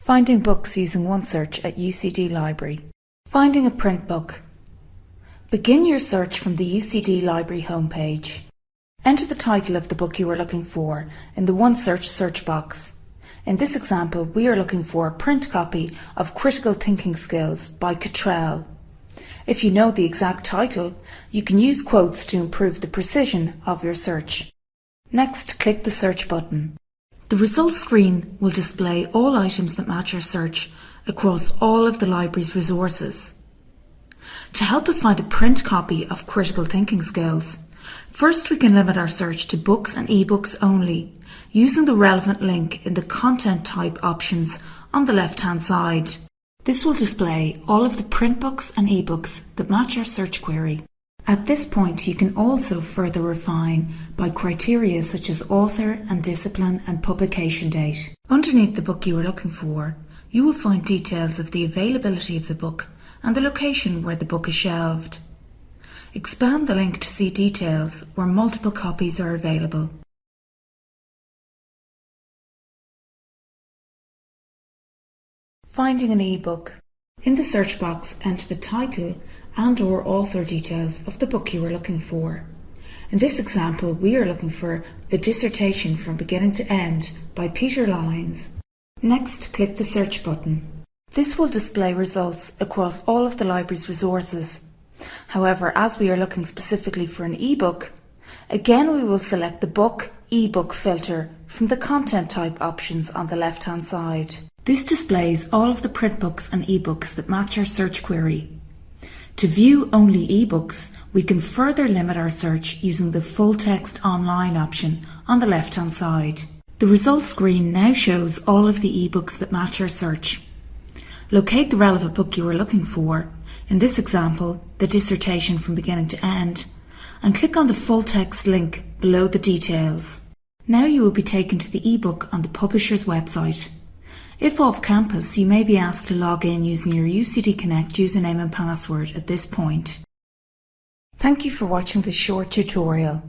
Finding books using OneSearch at UCD Library. Finding a print book. Begin your search from the UCD Library homepage. Enter the title of the book you are looking for in the OneSearch search box. In this example, we are looking for a print copy of Critical Thinking Skills by Cottrell. If you know the exact title, you can use quotes to improve the precision of your search. Next, click the search button. The results screen will display all items that match your search across all of the library's resources. To help us find a print copy of Critical Thinking Skills, first we can limit our search to books and ebooks only, using the relevant link in the content type options on the left-hand side. This will display all of the print books and ebooks that match your search query. At this point, you can also further refine by criteria such as author and discipline and publication date. Underneath the book you are looking for, you will find details of the availability of the book and the location where the book is shelved. Expand the link to see details where multiple copies are available. Finding an ebook. In the search box, enter the title and/or author details of the book you are looking for. In this example, we are looking for The Dissertation from Beginning to End by Peter Lyons. Next, click the search button. This will display results across all of the library's resources. However, as we are looking specifically for an ebook, again we will select the Book eBook filter from the content type options on the left-hand side. This displays all of the print books and ebooks that match our search query. To view only ebooks, we can further limit our search using the Full Text Online option on the left-hand side. The results screen now shows all of the ebooks that match our search. Locate the relevant book you are looking for, in this example, The Dissertation from Beginning to End, and click on the full text link below the details. Now you will be taken to the ebook on the publisher's website. If off campus, you may be asked to log in using your UCD Connect username and password at this point. Thank you for watching this short tutorial.